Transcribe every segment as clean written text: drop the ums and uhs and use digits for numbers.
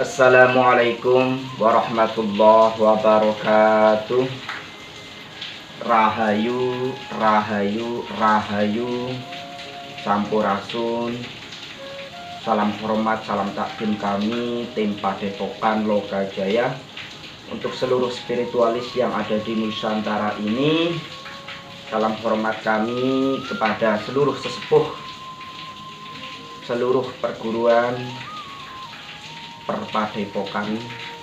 Assalamualaikum warahmatullahi wabarakatuh. Rahayu, rahayu, rahayu. Sampurasun. Salam hormat, salam takdim kami tim Padepokan Lokajaya untuk seluruh spiritualis yang ada di Nusantara ini. Salam hormat kami kepada seluruh sesepuh, seluruh perguruan perpadepokan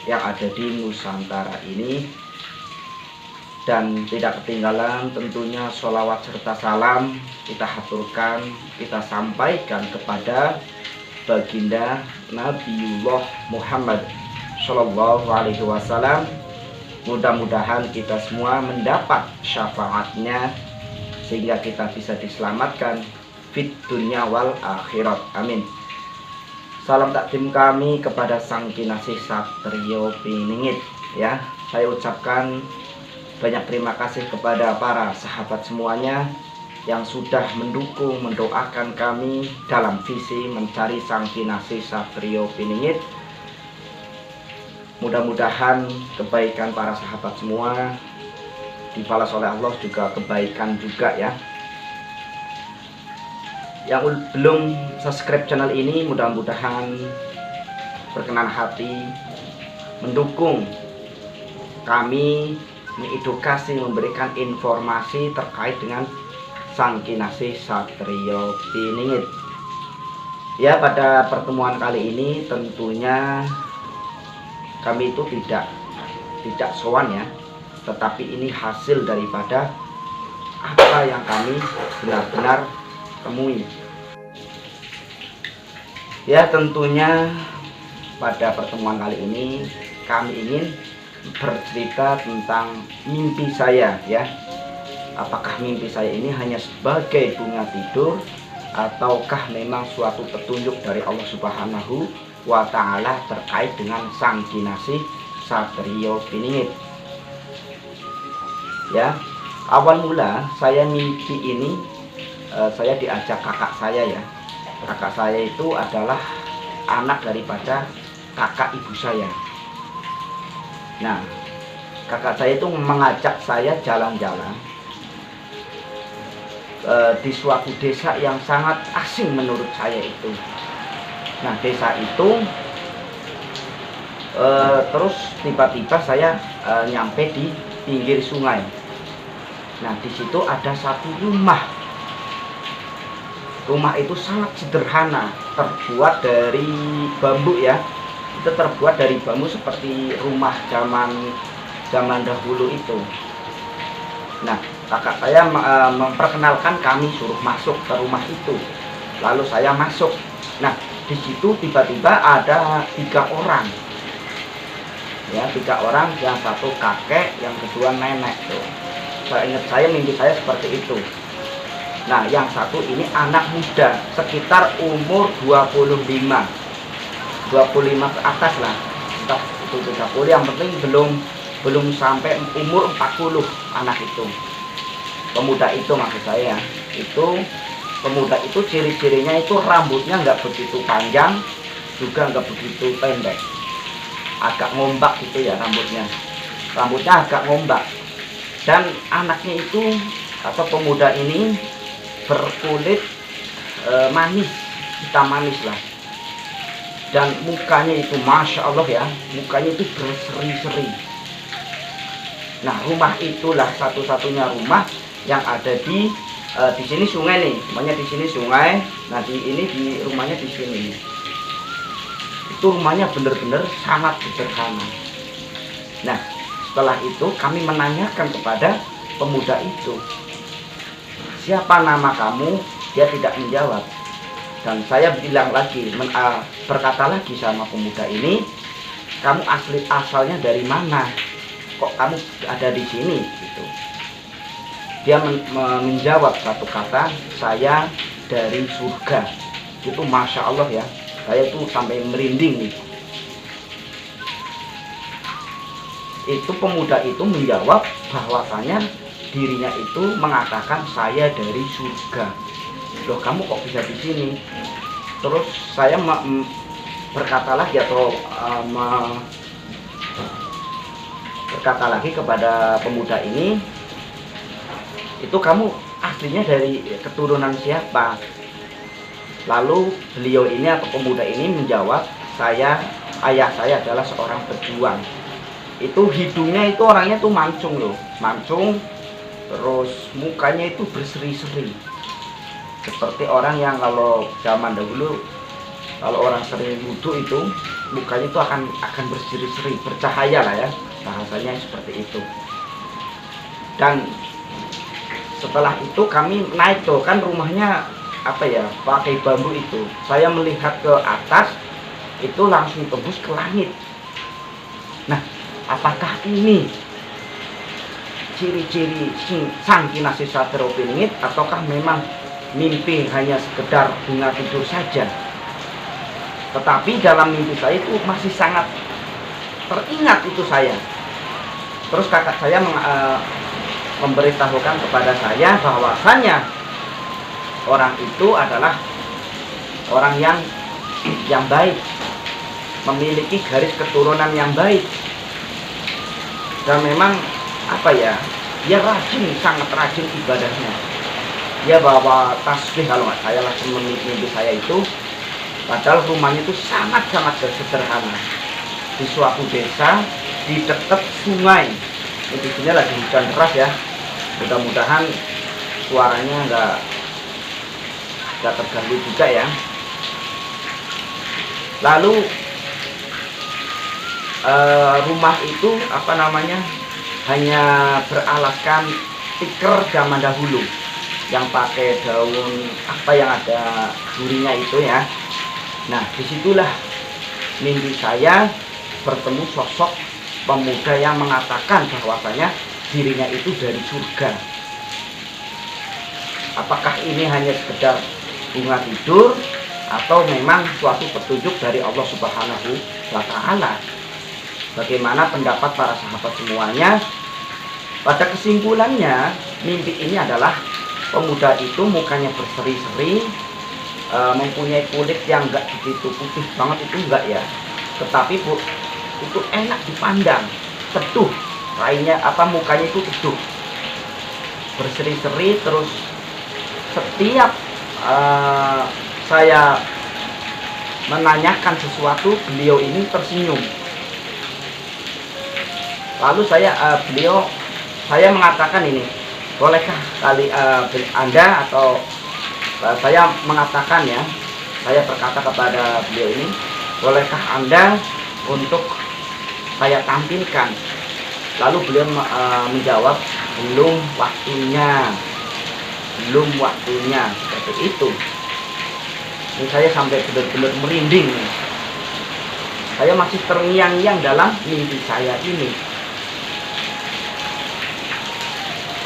yang ada di Nusantara ini, dan tidak ketinggalan tentunya sholawat serta salam kita haturkan, kita sampaikan kepada baginda Nabiullah Muhammad Shallallahu Alaihi Wasallam. Mudah-mudahan kita semua mendapat syafaatnya sehingga kita bisa diselamatkan fit dunya wal akhirat, amin. Salam takdim kami kepada Sang Kinasih Satrio Piningit. Ya, saya ucapkan banyak terima kasih kepada para sahabat semuanya yang sudah mendukung, mendoakan kami dalam visi mencari Sang Kinasih Satrio Piningit. Mudah-mudahan kebaikan para sahabat semua dibalas oleh Allah juga kebaikan juga ya. Yang belum subscribe channel ini mudah-mudahan berkenan hati mendukung kami, mengedukasi, memberikan informasi terkait dengan Sang Kinasih Satrio Piningit. Ya, pada pertemuan kali ini tentunya kami itu tidak sowan ya, tetapi ini hasil daripada apa yang kami benar-benar temui. Ya, tentunya pada pertemuan kali ini kami ingin bercerita tentang mimpi saya ya. Apakah mimpi saya ini hanya sebagai bunga tidur ataukah memang suatu petunjuk dari Allah Subhanahu wa Ta'ala terkait dengan Sang Kinasih Satrio Piningit. Ya, awal mula saya mimpi ini saya diajak kakak saya ya. Kakak saya itu adalah anak daripada kakak ibu saya. Nah, kakak saya itu mengajak saya jalan-jalan di suatu desa yang sangat asing menurut saya itu. Nah, desa itu terus tiba-tiba saya nyampe di pinggir sungai. Nah, di situ ada satu rumah. Rumah itu sangat sederhana, terbuat dari bambu ya. Itu terbuat dari bambu seperti rumah zaman dahulu itu. Nah, kakak saya memperkenalkan kami, suruh masuk ke rumah itu. Lalu saya masuk. Nah, di situ tiba-tiba ada 3 orang. Ya, 3 orang, yang satu kakek, yang kedua nenek tuh. Saya ingat, saya mimpi saya seperti itu. Nah, yang satu ini anak muda, sekitar umur 25 ke atas lah, entah itu 30, yang penting belum sampai umur 40 anak itu. Pemuda itu maksud saya, itu pemuda itu ciri-cirinya itu rambutnya nggak begitu panjang, juga nggak begitu pendek, agak ngombak gitu ya rambutnya agak ngombak. Dan anaknya itu atau pemuda ini berkulit manis, hitam manis lah, dan mukanya itu masya Allah ya, mukanya itu berseri-seri. Nah, rumah itulah satu-satunya rumah yang ada di sini sungai nih, rumahnya di sini sungai. Nah, di rumahnya di sini. Itu rumahnya benar-benar sangat sederhana. Nah, setelah itu kami menanyakan kepada pemuda itu, siapa nama kamu? Dia tidak menjawab. Dan saya bilang lagi, berkata lagi sama pemuda ini, kamu asalnya dari mana? Kok kamu ada di sini? Gitu. Dia menjawab satu kata, saya dari surga. Itu masya Allah ya, saya tuh sampai merinding nih. Itu pemuda itu menjawab bahwasanya dirinya itu mengatakan saya dari surga. Loh, kamu kok bisa di sini? Terus saya berkata lagi atau berkata lagi kepada pemuda ini, itu kamu aslinya dari keturunan siapa? Lalu beliau ini atau pemuda ini menjawab, ayah saya adalah seorang pejuang. Itu hidungnya itu orangnya tuh mancung loh, mancung, terus mukanya itu berseri-seri, seperti orang yang kalau zaman dahulu kalau orang sering wudhu itu mukanya itu akan berseri-seri, bercahaya lah ya, bahasanya seperti itu. Dan setelah itu kami naik tuh, kan rumahnya apa ya, pakai bambu itu. Saya melihat ke atas itu langsung tembus ke langit. Nah, apakah ini ciri-ciri sang kinasih sateropilingit ataukah memang mimpi hanya sekedar bunga tidur saja? Tetapi dalam mimpi saya itu masih sangat teringat itu saya. Terus kakak saya memberitahukan kepada saya bahwasanya orang itu adalah orang yang baik, memiliki garis keturunan yang baik, dan memang apa ya, dia rajin, sangat rajin ibadahnya. Dia bawa tasbih kalau nggak saya langsung mimpi saya itu, padahal rumahnya itu sangat-sangat sederhana di suatu desa di dekat sungai. Di sini lagi hujan deras ya, mudah-mudahan suaranya nggak terganggu juga ya. Lalu rumah itu apa namanya, hanya beralaskan tikar zaman dahulu yang pakai daun apa yang ada durinya itu ya. Nah, disitulah mimpi saya bertemu sosok pemuda yang mengatakan bahwasanya dirinya itu dari surga. Apakah ini hanya sekedar bunga tidur atau memang suatu petunjuk dari Allah Subhanahu wa Ta'ala? Bagaimana pendapat para sahabat semuanya? Pada kesimpulannya, mimpi ini adalah pemuda itu mukanya berseri-seri, mempunyai kulit yang enggak begitu putih banget, itu enggak ya, tetapi itu enak dipandang, teduh, lainnya apa, mukanya itu teduh, berseri-seri. Terus setiap saya menanyakan sesuatu, beliau ini tersenyum. Lalu saya mengatakan ini, bolehkah Anda atau saya mengatakan ya, saya berkata kepada beliau ini, bolehkah Anda untuk saya tampilkan? Lalu beliau menjawab, belum waktunya, seperti itu. Ini saya sampai benar-benar merinding. Saya masih terngiang-ngiang dalam mimpi saya ini.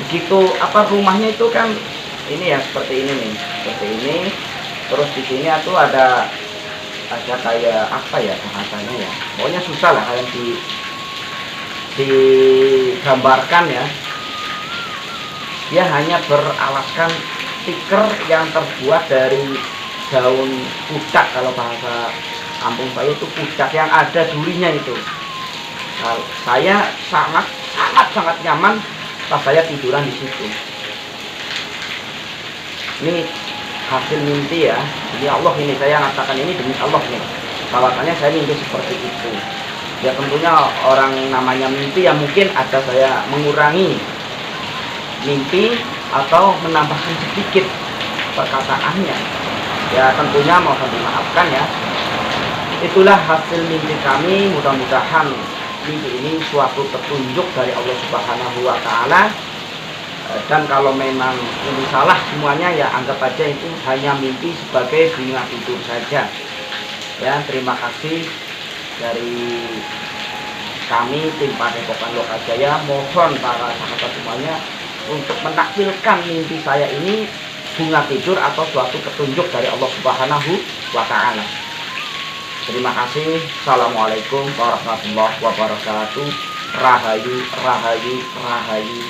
Begitu apa, rumahnya itu kan ini ya, seperti ini nih, seperti ini. Terus di sini tuh ada kayak apa ya bahasanya ya, pokoknya susah lah yang digambarkan ya. Dia hanya beralaskan tikar yang terbuat dari daun pucat, kalau bahasa kampung saya itu pucat yang ada durinya itu. Nah, saya sangat nyaman pas saya tiduran di situ. Ini hasil mimpi ya, demi Allah ini saya katakan ini demi Allah nih, bahwasanya saya mimpi seperti itu. Ya tentunya orang namanya mimpi ya, mungkin ada saya mengurangi mimpi atau menambahkan sedikit perkataannya, ya tentunya mohon dimaafkan ya. Itulah hasil mimpi kami. Mudah-mudahan mimpi ini suatu petunjuk dari Allah Subhanahu wa Ta'ala. Dan kalau memang ini salah semuanya ya anggap aja itu hanya mimpi sebagai bunga tidur saja ya. Terima kasih dari kami tim Padepokan Lokajaya. Mohon para sahabat semuanya untuk menakwilkan mimpi saya ini bunga tidur atau suatu petunjuk dari Allah Subhanahu wa Ta'ala. Terima kasih. Assalamualaikum warahmatullahi wabarakatuh. Rahayu, rahayu, rahayu.